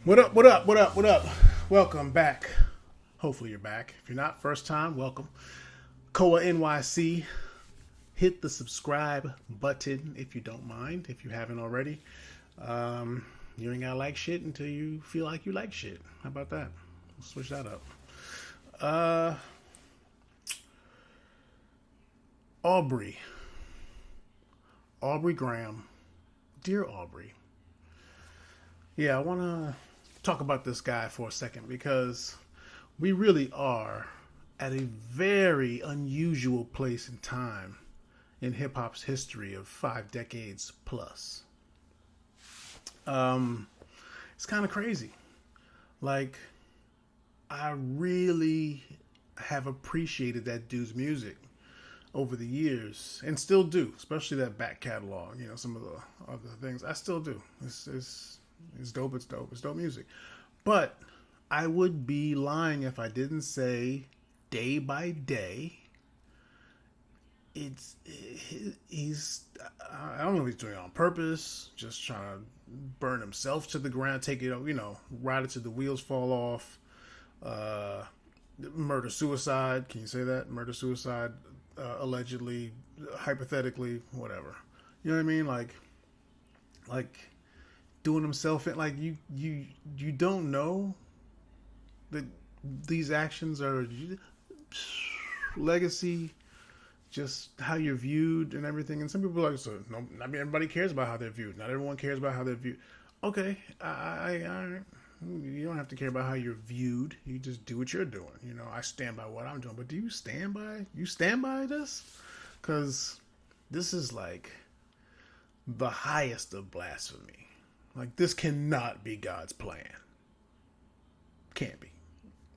What up, what up, what up, what up? Welcome back. Hopefully you're back. If you're not, first time, welcome. Koa NYC. Hit the subscribe button if you don't mind, if you haven't already. You ain't gotta like shit until you feel like you like shit. How about that? Let's switch that up. Aubrey. Aubrey Graham. Dear Aubrey. Yeah, I want to talk about this guy for a second because we really are at a very unusual place in time in hip hop's history of 5 decades plus. It's kind of crazy. Like, I really have appreciated that dude's music over the years and still do, especially that back catalog. You know, some of the other things I still do. It's dope. It's dope. It's dope music. But I would be lying if I didn't say day by day. He's I don't know if he's doing it on purpose, just trying to burn himself to the ground, take it, ride it till the wheels fall off. Murder suicide. Can you say that? Murder suicide. Allegedly, hypothetically, whatever. You know what I mean? Like doing himself in. Like you don't know that these actions are legacy, just how you're viewed and everything. And some people are like, so no, not everybody cares about how they're viewed. Not everyone cares about how they're viewed. Okay, I you don't have to care about how you're viewed. You just do what you're doing. You know, I stand by what I'm doing. But do you stand by this? Because this is like the highest of blasphemy. Like, this cannot be God's plan. Can't be.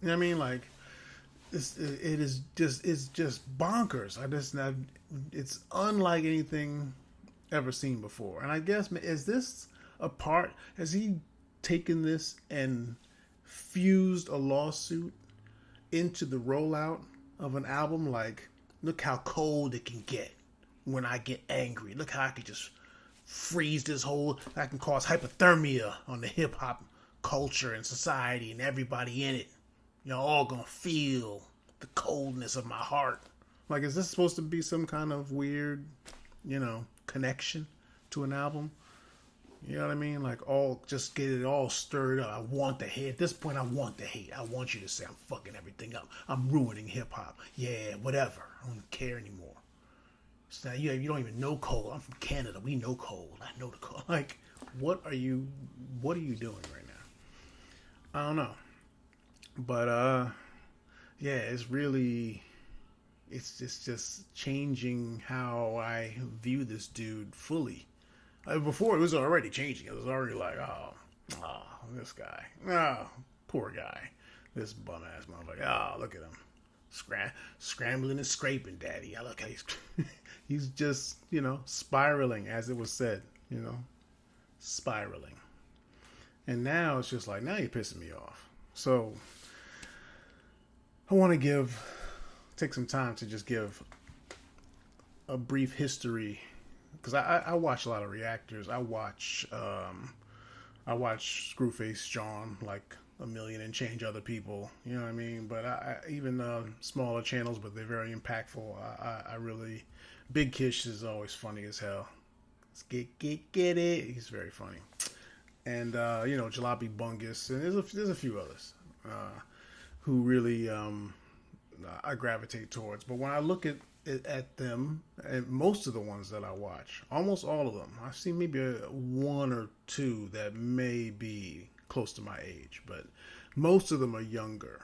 You know what I mean? Like, it's just bonkers. It's unlike anything ever seen before. And I guess, is this a part? Has he taken this and fused a lawsuit into the rollout of an album? Like, look how cold it can get when I get angry. Look how I can just freeze this whole. I can cause hypothermia on the hip hop culture and society and everybody in it. You're all gonna feel the coldness of my heart. Like, is this supposed to be some kind of weird, connection to an album? You know what I mean? Like, just get it all stirred up. I want the hate. At this point, I want the hate. I want you to say I'm fucking everything up. I'm ruining hip hop. Yeah, whatever. I don't care anymore. So now you don't even know Cole. I'm from Canada. We know Cole. I know the Cole. Like, what are you doing right now? I don't know. But yeah, it's just changing how I view this dude fully. Before, it was already changing. It was already like, oh, this guy. Oh, poor guy. This bum-ass motherfucker. Oh, look at him. Scrambling and scraping, daddy. I look how he's just, spiraling, as it was said, spiraling. And now it's just like, now you're pissing me off. So I want to take some time to just give a brief history, because I watch a lot of reactors. I watch Screwface John, like a million and change other people. You know what I mean? But I even smaller channels, but they're very impactful. I really, Big Kish is always funny as hell. Let's get it. He's very funny. And Jalopy Bungus, and there's a few others who really I gravitate towards. But when I look at them, and most of the ones that I watch, almost all of them, I've seen maybe one or two that may be close to my age, but most of them are younger.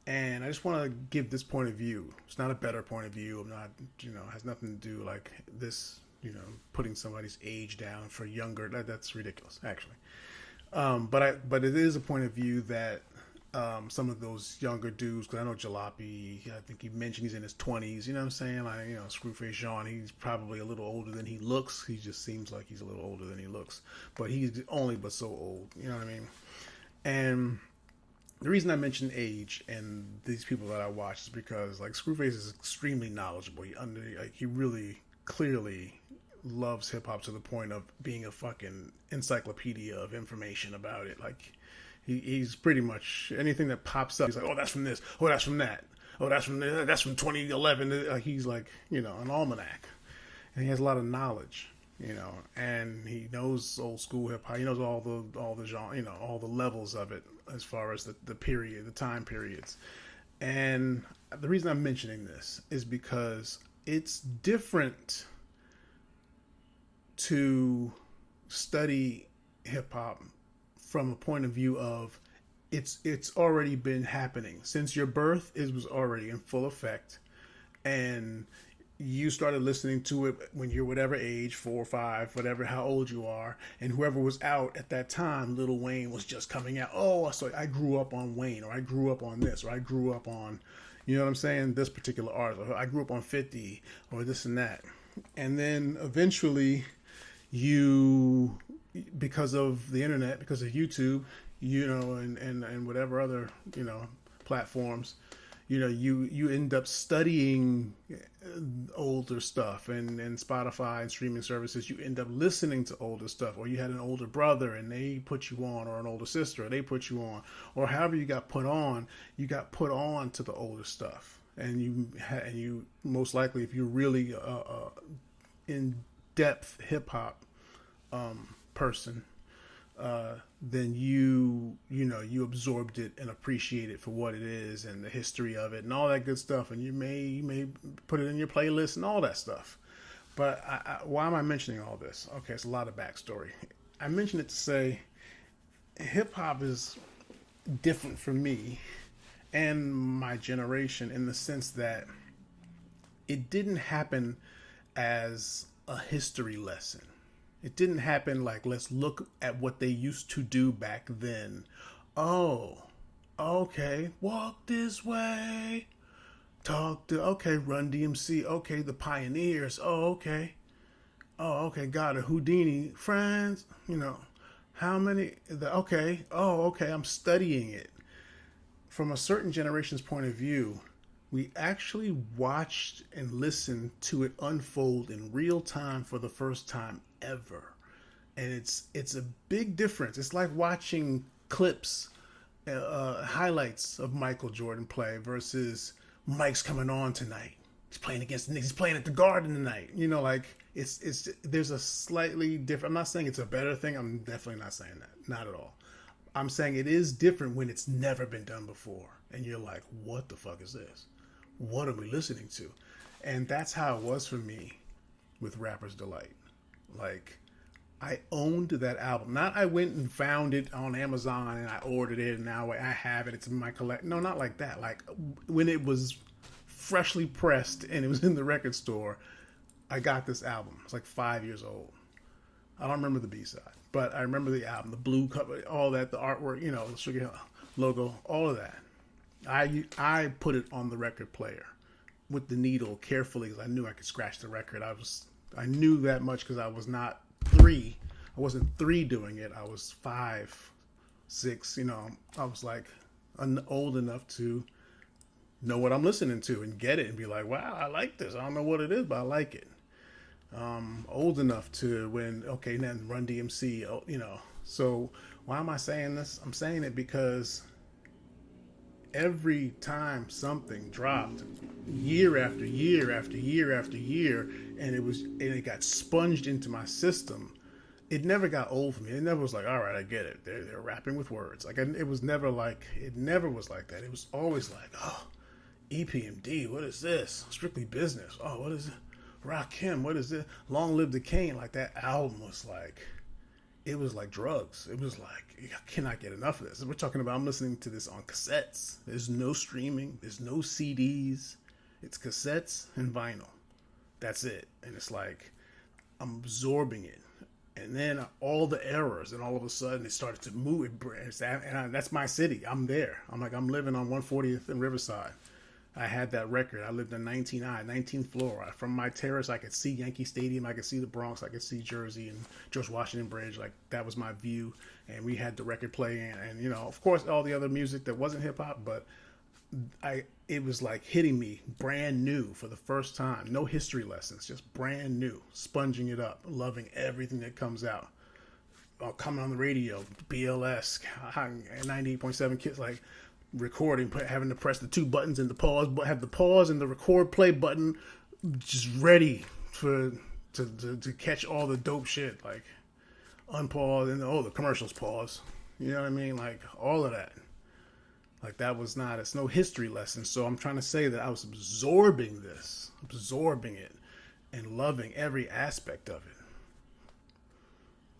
And I just want to give this point of view. It's not a better point of view. I'm not, has nothing to do like this, putting somebody's age down for younger. That's ridiculous, actually. But it is a point of view that some of those younger dudes, because I know Jalopy, I think he mentioned he's in his 20s, you know what I'm saying? Like, Screwface Sean, he's probably a little older than he looks. He just seems like he's a little older than he looks. But he's only but so old, you know what I mean? And the reason I mention age and these people that I watch is because, like, Screwface is extremely knowledgeable. He really clearly loves hip hop to the point of being a fucking encyclopedia of information about it. Like he's pretty much anything that pops up. He's like, oh, that's from this. Oh, that's from that. Oh, that's from 2011. He's like, you know, an almanac, and he has a lot of knowledge, you know, and he knows old school hip hop. He knows all the genre, you know, all the levels of it as far as the period, the time periods. And the reason I'm mentioning this is because it's different to study hip hop from a point of view of it's already been happening since your birth. It was already in full effect, and you started listening to it when you're whatever age, 4 or 5, whatever, how old you are, and whoever was out at that time, Lil Wayne was just coming out. Oh, so I grew up on Wayne, or I grew up on this, or I grew up on, you know what I'm saying, this particular artist, or I grew up on 50, or this and that. And then eventually you, because of the internet, because of YouTube, you know, and whatever other, you know, platforms, you know, you end up studying older stuff, and Spotify and streaming services, you end up listening to older stuff, or you had an older brother and they put you on, or an older sister, or they put you on, or however you got put on to the older stuff. And you most likely, if you're really in depth hip hop person, then you absorbed it and appreciate it for what it is, and the history of it and all that good stuff, and you may put it in your playlist and all that stuff. But why am I mentioning all this? Okay, it's a lot of backstory. I mention it to say hip hop is different for me and my generation in the sense that it didn't happen as a history lesson. It didn't happen like, let's look at what they used to do back then. Oh, okay, walk this way. Okay, Run DMC. Okay, the Pioneers. Oh, okay. Got a Houdini. Friends, you know, how many? Okay, I'm studying it. From a certain generation's point of view, we actually watched and listened to it unfold in real time for the first time ever. And it's a big difference. It's like watching clips, highlights of Michael Jordan play versus Mike's coming on tonight. He's playing against the Knicks. He's playing at the Garden tonight. You know, like it's there's a slightly different. I'm not saying it's a better thing. I'm definitely not saying that. Not at all. I'm saying it is different when it's never been done before, and you're like, what the fuck is this? What are we listening to? And that's how it was for me with Rapper's Delight. Like, I owned that album. Not I went and found it on Amazon and I ordered it and now I have it. It's in my collection. No, not like that. Like, when it was freshly pressed and it was in the record store, I got this album. It's like 5 years old. I don't remember the B-side, but I remember the album, the blue cover, all that, the artwork, you know, the Sugar Hill logo, all of that. I put it on the record player with the needle carefully because I knew I could scratch the record. I knew that much because I was not 3. I wasn't 3 doing it. I was 5, 6. You know, I was like old enough to know what I'm listening to and get it and be like, wow, I like this. I don't know what it is, but I like it. Old enough to when, okay, then Run DMC, you know. So why am I saying this? I'm saying it because every time something dropped, year after year after year after year, and it got sponged into my system, it never got old for me. It never was like, all right, I get it. They're rapping with words. Like, it never was like that. It was always like, oh, EPMD, what is this? Strictly Business. Oh, what is it? Rakim, what is it? Long Live the King. Like, that album was like, it was like drugs. It was like, I cannot get enough of this. We're talking about, I'm listening to this on cassettes. There's no streaming. There's no CDs. It's cassettes and vinyl. That's it. And it's like, I'm absorbing it. And then all the errors, and all of a sudden it started to move. And that's my city. I'm there. I'm living on 140th and Riverside. I had that record. I lived in 19I, 19th floor. From my terrace, I could see Yankee Stadium. I could see the Bronx. I could see Jersey and George Washington Bridge. Like, that was my view. And we had the record playing. And, you know, of course, all the other music that wasn't hip-hop. But it was like hitting me brand new for the first time. No history lessons, just brand new, sponging it up, loving everything that comes out. Coming on the radio, BLS, 98.7 kids, like recording, having to press the two buttons and the pause, but have the pause and the record play button just ready for to catch all the dope shit, like unpause and the commercials pause. You know what I mean? Like all of that. Like that was not, it's no history lesson. So I'm trying to say that I was absorbing it, and loving every aspect of it.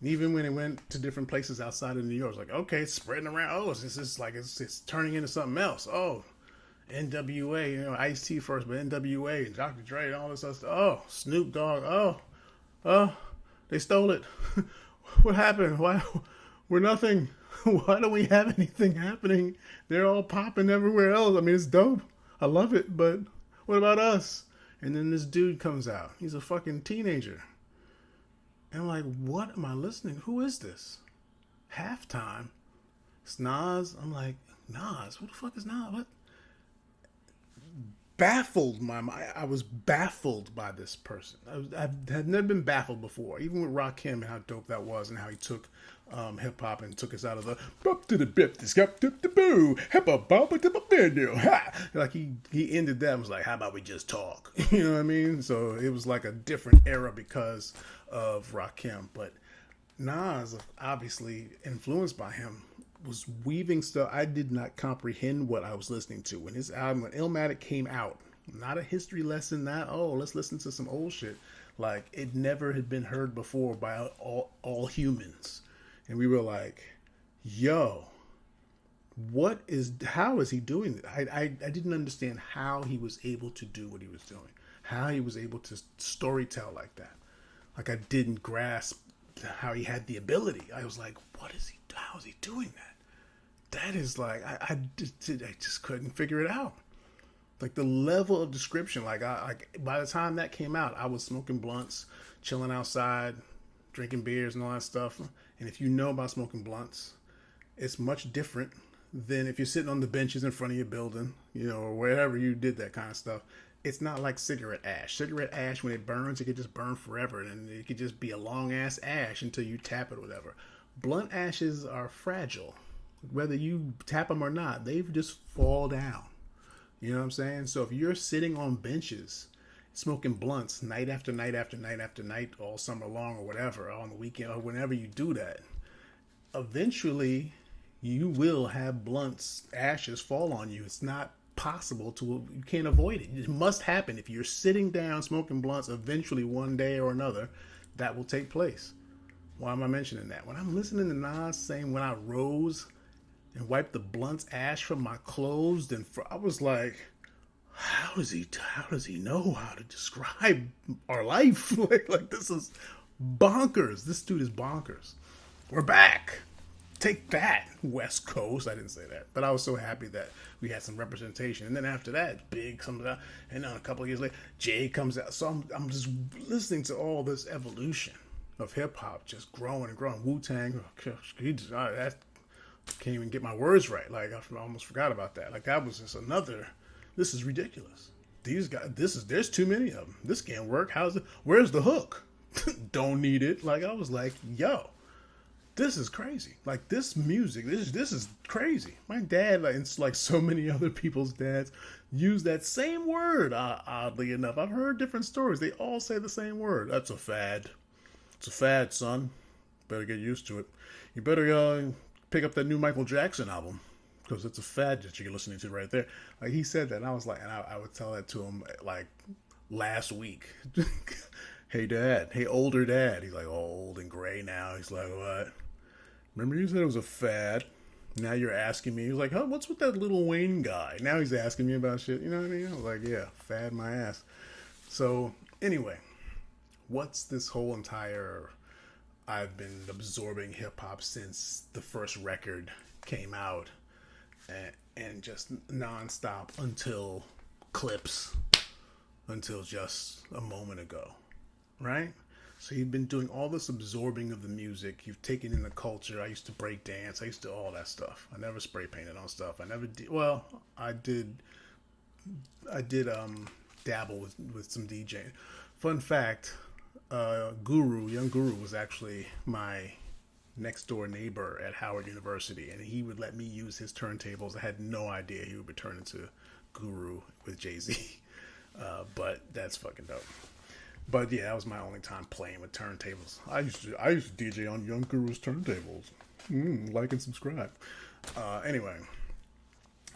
Even when it went to different places outside of New York, it's like, okay, it's spreading around. Oh, it's turning into something else. Oh, NWA, Ice-T first, but NWA and Dr. Dre and all this other stuff. Oh, Snoop Dogg. Oh, they stole it. What happened? Why? We're nothing. Why don't we have anything happening? They're all popping everywhere else. I mean, it's dope. I love it, but what about us? And then this dude comes out. He's a fucking teenager. And I'm like, what am I listening? Who is this? Halftime. It's Nas. I'm like, Nas? Who the fuck is Nas? What? Baffled my mind. I was baffled by this person. I had never been baffled before. Even with Rakim and how dope that was, and how he took hip hop and took us out of the bop to the bip, the scap to the boo, hip hop bop to the video. Like he ended that and was like, how about we just talk? You know what I mean? So it was like a different era because of Rakim. But Nas, obviously influenced by him, was weaving stuff. I did not comprehend what I was listening to. When his album, when Illmatic came out, not a history lesson, not, let's listen to some old shit. Like, it never had been heard before by all humans. And we were like, yo, how is he doing it? I didn't understand how he was able to do what he was doing. How he was able to storytell like that. Like, I didn't grasp how he had the ability. I was like, how is he doing that? That is like, I just couldn't figure it out. Like the level of description, like by the time that came out, I was smoking blunts, chilling outside, drinking beers and all that stuff. And if you know about smoking blunts, it's much different than if you're sitting on the benches in front of your building, or wherever you did that kind of stuff. It's not like cigarette ash. Cigarette ash, when it burns, it could just burn forever. And it could just be a long ass ash until you tap it or whatever. Blunt ashes are fragile. Whether you tap them or not, they just fall down. You know what I'm saying? So if you're sitting on benches, smoking blunts night after night after night after night, all summer long or whatever, on the weekend or whenever you do that, eventually you will have blunts, ashes fall on you. It's not possible you can't avoid it. It must happen. If you're sitting down smoking blunts, eventually one day or another, that will take place. Why am I mentioning that? When I'm listening to Nas saying when I rose and wiped the blunt's ash from my clothes, I was like, how does he know how to describe our life? like this is bonkers. This dude is bonkers. We're back. Take that, West Coast. I didn't say that, but I was so happy that we had some representation. And then after that, Big comes out, and then a couple of years later, Jay comes out. So I'm just listening to all this evolution of hip hop just growing and growing. Wu-Tang, I can't even get my words right. Like, I almost forgot about that. Like, that was just another, this is ridiculous. These guys, there's too many of them. This can't work. Where's the hook? Don't need it. Like, I was like, yo, this is crazy. Like, this music, this is crazy. My dad, like, it's like so many other people's dads, use that same word, oddly enough. I've heard different stories. They all say the same word. That's a fad. It's a fad, son. Better get used to it. You better pick up that new Michael Jackson album, because it's a fad that you're listening to right there. Like, he said that, and I was like, and I would tell that to him like last week. Hey, Dad. Hey, older dad. He's like old and gray now. He's like, what? Remember you said it was a fad? Now you're asking me. He's like, oh, what's with that Lil Wayne guy? Now he's asking me about shit. You know what I mean? I was like, yeah, fad my ass. So, anyway, what's this whole entire... I've been absorbing hip-hop since the first record came out, and just nonstop until Clips, until just a moment ago, right? So you've been doing all this absorbing of the music. You've taken in the culture. I used to break dance. I used to all that stuff. I never spray painted on stuff. I never did. Well, I did. I did dabble with some DJing. Fun fact: Young Guru, was actually my next door neighbor at Howard University, and he would let me use his turntables. I had no idea he would be turning into Guru with Jay-Z, but that's fucking dope. But yeah, that was my only time playing with turntables. I used to DJ on Young Guru's turntables. Like and subscribe. Anyway,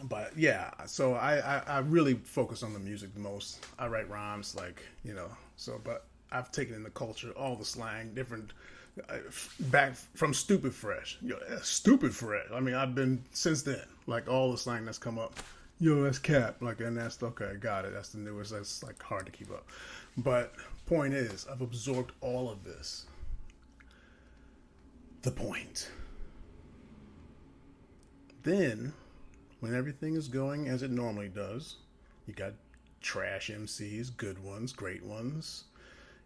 but yeah, so I really focus on the music the most. I write rhymes, like, so, but I've taken in the culture, all the slang, different, back from Stupid Fresh. Stupid Fresh. I mean, I've been, since then, like, all the slang that's come up. Yo, that's Cap. Like, and that's, okay, got it. That's the newest. That's, like, hard to keep up. But point is, I've absorbed all of this. The point. Then, when everything is going as it normally does, you got trash MCs, good ones, great ones.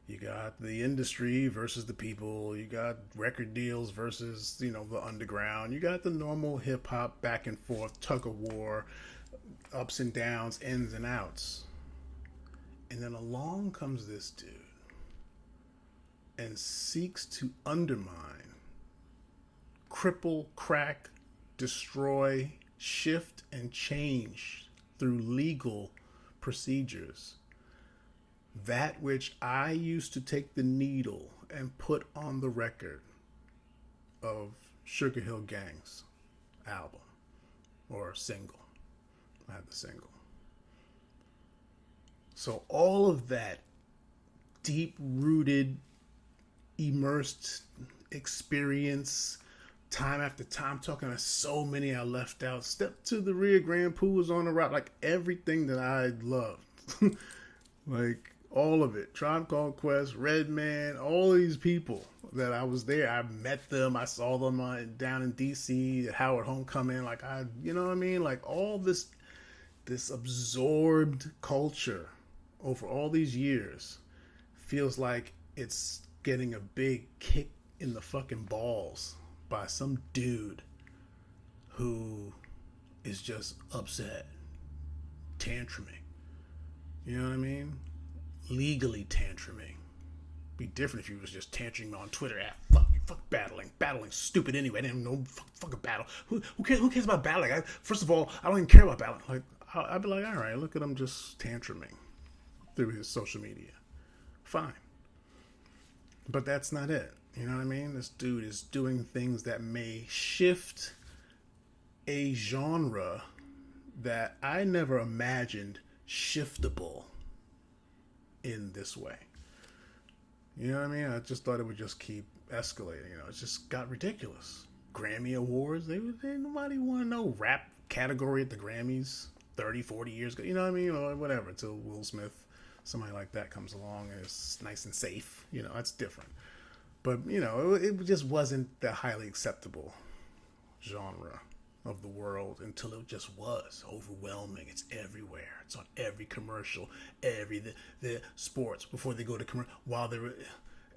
You got the industry versus the people. You got record deals versus, the underground. You got the normal hip hop back and forth, tug of war, ups and downs, ins and outs. And then along comes this dude and seeks to undermine, cripple, crack, destroy, shift, and change through legal procedures that which I used to take the needle and put on the record of Sugar Hill Gang's album or single. I had the single. So all of that deep-rooted, immersed experience, time after time, talking to so many I left out. Step to the Rear, Grand Poo was on the rock, like everything that I loved. Like all of it. Tribe Called Quest, Redman, all these people that I was there. I met them. I saw them down in D.C. at Howard Homecoming. Like you know what I mean? Like all this absorbed culture over all these years feels like it's getting a big kick in the fucking balls by some dude who is just upset, tantruming. You know what I mean? Legally tantruming. Be different if he was just tantruming on Twitter. Fuck battling. Battling's stupid anyway. I didn't even know fuck a battle. Who cares about battling? First of all, I don't even care about battling. Like, I'd be like, all right, look at him just tantruming through his social media. Fine. But that's not it. You know what I mean? This dude is doing things that may shift a genre that I never imagined shiftable in this way. You know what I mean? I just thought it would just keep escalating. It just got ridiculous. Grammy Awards, nobody want to know rap category at the Grammys 30, 40 years ago. You know what I mean? Or whatever, until Will Smith, somebody like that comes along and it's nice and safe. That's different. But, it just wasn't the highly acceptable genre of the world until it just was overwhelming. It's everywhere. It's on every commercial, the sports before they go to commercial, while they're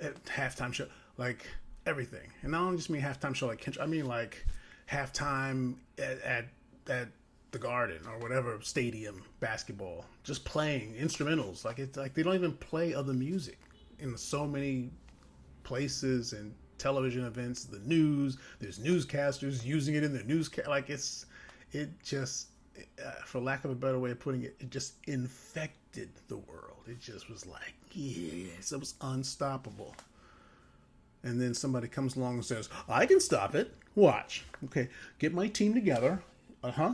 at halftime show, like everything. And I don't just mean halftime show like Kendrick. I mean like halftime at the Garden or whatever stadium basketball, just playing instrumentals. Like it's like they don't even play other music in so many places and television events, the news. There's newscasters using it in their newscast. Like for lack of a better way of putting it, it just infected the world. It just was like, yes, it was unstoppable. And then somebody comes along and says, I can stop it. Watch. Okay, get my team together.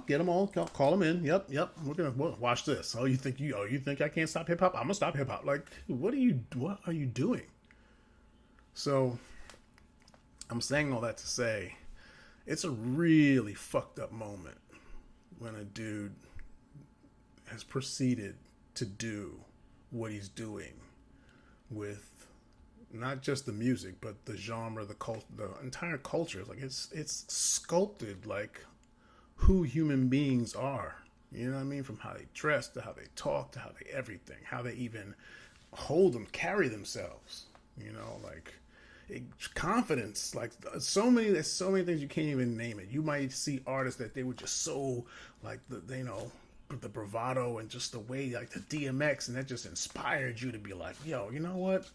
Get them all. Call them in. Yep. We're gonna watch this. You think I can't stop hip hop? I'm gonna stop hip hop. Like, what are you doing? So, I'm saying all that to say, it's a really fucked up moment when a dude has proceeded to do what he's doing with not just the music, but the genre, the entire culture. Like it's sculpted like who human beings are. You know what I mean? From how they dress to how they talk to how they everything, how they even carry themselves. You know, like confidence. Like there's so many things you can't even name it. You might see artists that they were just so like the bravado and just the way like the DMX, and that just inspired you to be like, yo, you know what?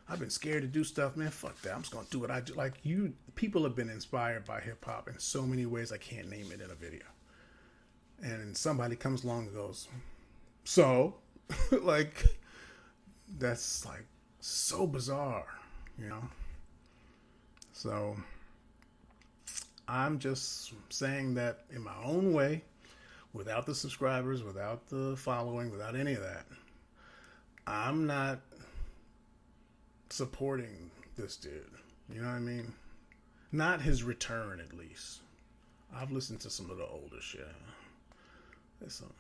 I've been scared to do stuff, man. Fuck that. I'm just gonna do what I do. Like people have been inspired by hip hop in so many ways I can't name it in a video. And somebody comes along and goes, so, like, that's like so bizarre, you know. So I'm just saying that in my own way, without the subscribers, without the following, without any of that. I'm not supporting this dude. You know what I mean? Not his return, at least. I've listened to some of the older shit. There's some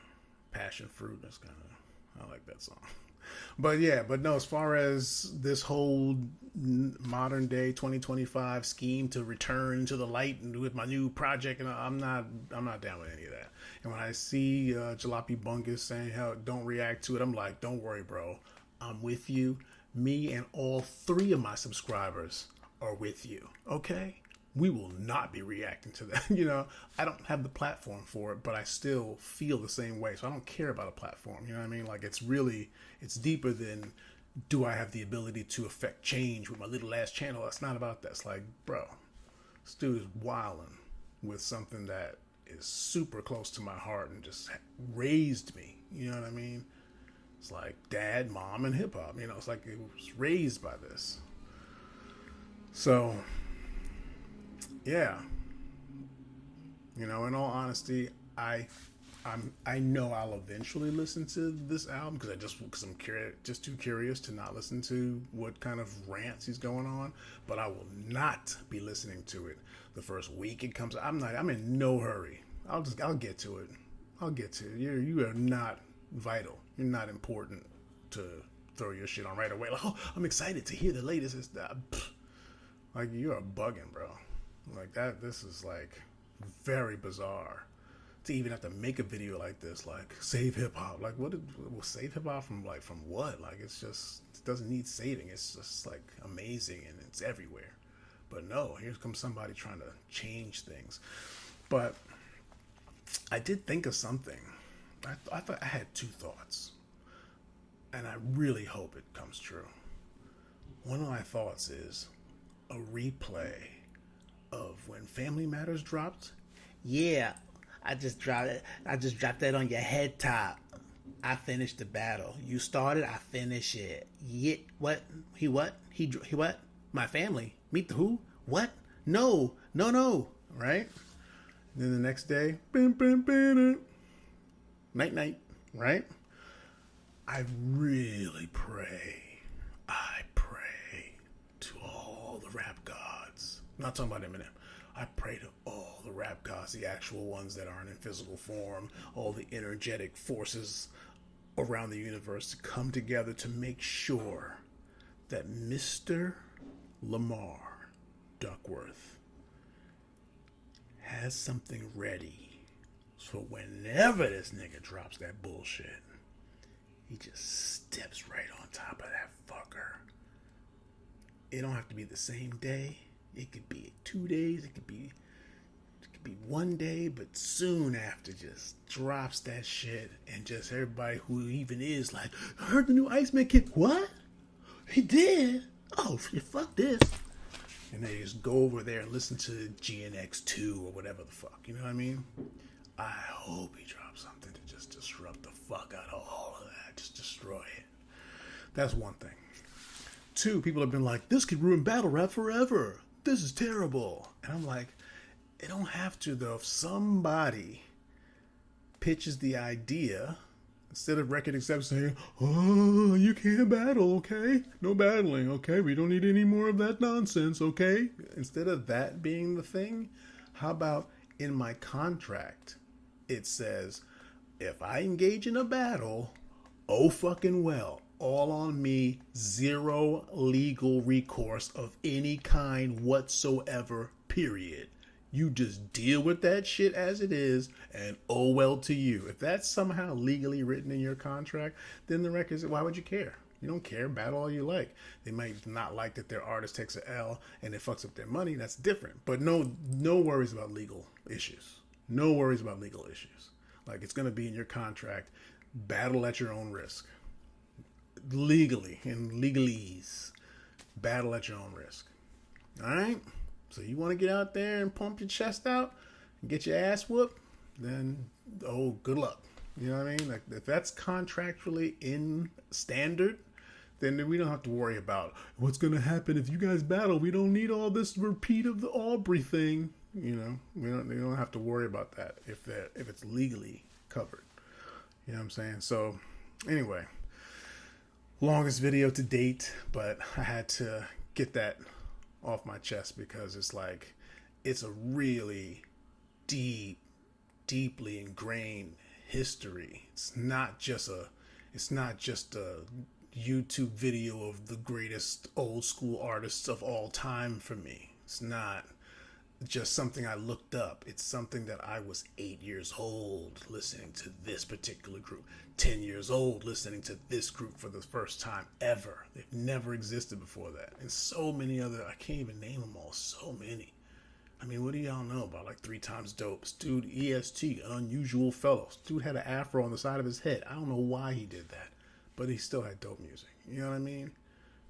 passion fruit. That's kind of, I like that song. But yeah, but no, as far as this whole modern day 2025 scheme to return to the light and with my new project, and I'm not down with any of that. And when I see Jalopy Bungus saying how don't react to it, I'm like, don't worry, bro. I'm with you. Me and all 3 of my subscribers are with you. Okay? We will not be reacting to that. You know, I don't have the platform for it, but I still feel the same way. So I don't care about a platform. You know what I mean? Like it's deeper than do I have the ability to affect change with my little ass channel? It's not about that. It's like, bro, this dude is wilding with something that is super close to my heart and just raised me. You know what I mean? It's like dad, mom, and hip hop. You know, it's like it was raised by this. So, yeah. You know, in all honesty, I know I'll eventually listen to this album because I'm curious, just too curious to not listen to what kind of rants he's going on. But I will not be listening to it the first week it comes. I'm in no hurry. I'll get to it. I'll get to it. You are not vital. You're not important to throw your shit on right away. Like, oh, I'm excited to hear the latest. Like you are bugging, bro. Like that. This is like very bizarre to even have to make a video like this. Like save hip hop. Like what? Will save hip hop from what? Like it doesn't need saving. It's just like amazing and it's everywhere. But no, here comes somebody trying to change things. But I did think of something. I thought I had 2 thoughts, and I really hope it comes true. One of my thoughts is a replay of when Family Matters dropped. Yeah, I just dropped it. I just dropped that on your head top. I finished the battle. You started, I finish it. Yeah, what? He what? He what? My family. Meet the who? What? No. Right? And then the next day, night, right? I really pray to all the rap gods. I'm not talking about Eminem. I pray to all the rap gods, the actual ones that aren't in physical form, all the energetic forces around the universe to come together to make sure that Mr. Lamar Duckworth has something ready. So whenever this nigga drops that bullshit, he just steps right on top of that fucker. It don't have to be the same day. It could be 2 days. It could be 1 day, but soon after just drops that shit and just everybody who even is like, I heard the new Iceman kid. What? He did? Oh, fuck this. And they just go over there and listen to GNX2 or whatever the fuck. You know what I mean? I hope he drops something to just disrupt the fuck out of all of that. Just destroy it. That's one thing. 2, people have been like, this could ruin battle rap forever. This is terrible. And I'm like, it don't have to though. If somebody pitches the idea, instead of Record Accept saying, oh, you can't battle, okay? No battling, okay? We don't need any more of that nonsense, okay? Instead of that being the thing, how about in my contract, it says, if I engage in a battle, oh fucking well, all on me, 0 legal recourse of any kind whatsoever, period. You just deal with that shit as it is, and oh well to you. If that's somehow legally written in your contract, then the record is, why would you care? You don't care. Battle all you like. They might not like that their artist takes an L and it fucks up their money. That's different. But no worries about legal issues. No worries about legal issues. Like, it's going to be in your contract. Battle at your own risk. Legally, in legalese. Battle at your own risk. All right? So you want to get out there and pump your chest out and get your ass whooped? Then, good luck. You know what I mean? Like, if that's contractually in standard, then we don't have to worry about what's going to happen if you guys battle. We don't need all this repeat of the Aubrey thing. You know, we don't have to worry about that if it's legally covered. You know what I'm saying? So, anyway, longest video to date, but I had to get that off my chest because it's a really deeply ingrained history. It's not just a YouTube video of the greatest old school artists of all time for me. It's not just something I looked up. It's something that I was 8 years old listening to this particular group, 10 years old listening to this group for the first time ever. They've never existed before that. And so many other, I can't even name them all, so many. I mean, what do y'all know about, like, 3 Times Dope? Dude, EST, an unusual fellow. Dude had an afro on the side of his head. I don't know why he did that, but he still had dope music. You know what I mean?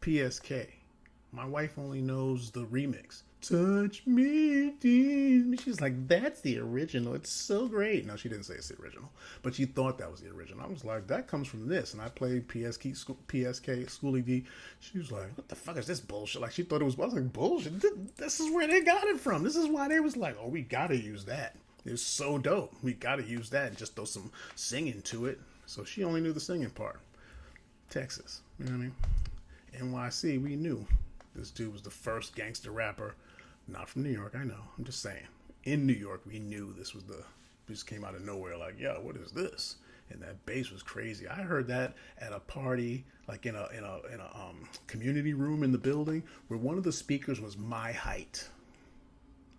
PSK. My wife only knows the remix. Touch me, tease me. She's like, that's the original. It's so great. No, she didn't say it's the original, but she thought that was the original. I was like, that comes from this. And I played PSK, Schoolie D. She was like, what the fuck is this bullshit? Like, she thought it was, I was like, bullshit. This is where they got it from. This is why they was like, oh, we got to use that. It's so dope. We got to use that and just throw some singing to it. So she only knew the singing part. Texas, you know what I mean? NYC, we knew this dude was the first gangster rapper. Not from New York, I know. I'm just saying. In New York, we knew this just came out of nowhere. Like, yo, what is this? And that bass was crazy. I heard that at a party, like in a community room in the building, where one of the speakers was my height.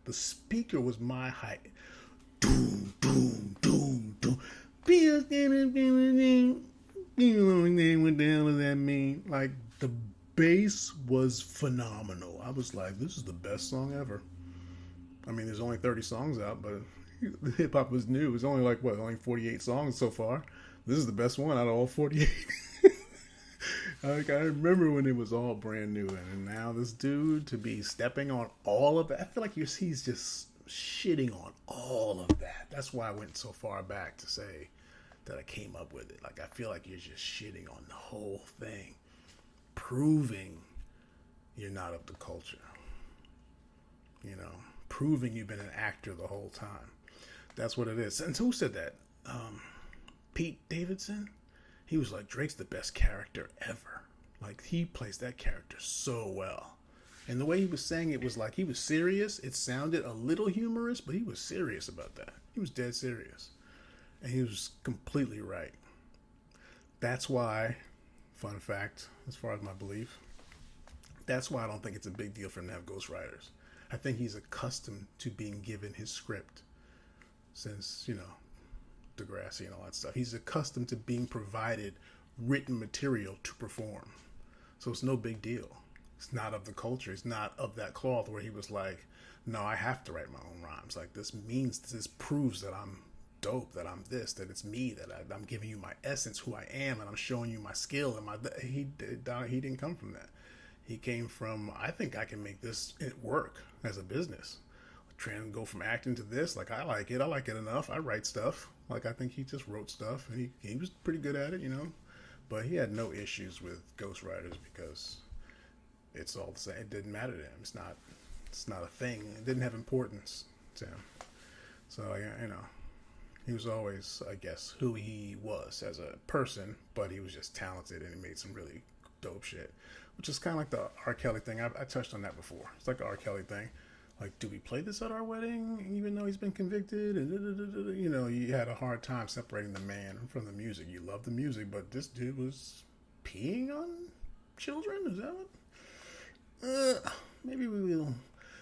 The speaker was my height. Doom, doom, doom, doom. What the hell does that mean? Like, the bass was phenomenal. I was like, this is the best song ever. I mean, there's only 30 songs out, but hip hop was new. It was only only 48 songs so far. This is the best one out of all 48. Like, I remember when it was all brand new, and now this dude to be stepping on all of that. I feel like he's just shitting on all of that. That's why I went so far back to say that I came up with it. Like, I feel like you're just shitting on the whole thing, proving you're not of the culture, you know, proving you've been an actor the whole time. That's what it is. And who said that? Pete Davidson? He was like, Drake's the best character ever. Like, he plays that character so well. And the way he was saying it was like he was serious. It sounded a little humorous, but he was serious about that. He was dead serious. And he was completely right. That's why, fun fact, as far as my belief, that's why I don't think it's a big deal for him to have ghostwriters. I think he's accustomed to being given his script since, you know, Degrassi and all that stuff. He's accustomed to being provided written material to perform. So it's no big deal. It's not of the culture. It's not of that cloth where he was like, no, I have to write my own rhymes. Like, this proves that I'm dope, that I'm this, that it's me, that I'm giving you my essence, who I am, and I'm showing you my skill. And he didn't come from that. He came from, I think I can make this work as a business. Trying to go from acting to this, like, I like it enough. I write stuff. Like, I think he just wrote stuff, and he was pretty good at it, you know. But he had no issues with ghostwriters because it's all the same. It didn't matter to him. It's not a thing. It didn't have importance to him. So, you know, he was always, I guess, who he was as a person, but he was just talented and he made some really dope shit, which is kind of like the R. Kelly thing. I touched on that before. It's like the R. Kelly thing. Like, do we play this at our wedding, even though he's been convicted? And, you know, you had a hard time separating the man from the music. You love the music, but this dude was peeing on children? Is that what? Maybe we will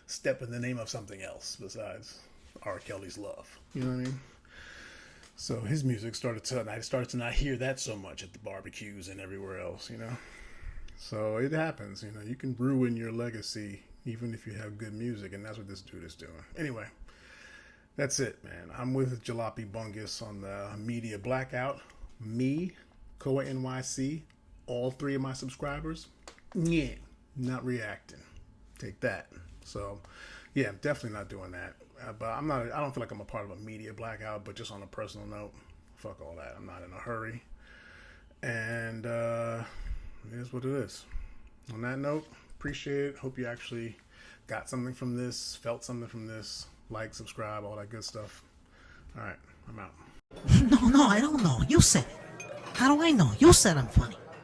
step in the name of something else besides R. Kelly's love. You know what I mean? So his music I started to not hear that so much at the barbecues and everywhere else, you know. So it happens, you know. You can ruin your legacy even if you have good music, and that's what this dude is doing. Anyway, that's it, man. I'm with Jalopy Bungus on the media blackout. Me, Koa NYC, all 3 of my subscribers, yeah, not reacting. Take that. So, yeah, I'm definitely not doing that. But I don't feel like I'm a part of a media blackout, but just on a personal note, fuck all that. I'm not in a hurry. And it is what it is. On that note, appreciate it. Hope you actually got something from this, felt something from this. Like, subscribe, all that good stuff. All right, I'm out. No, I don't know. You said it. How do I know? You said I'm funny.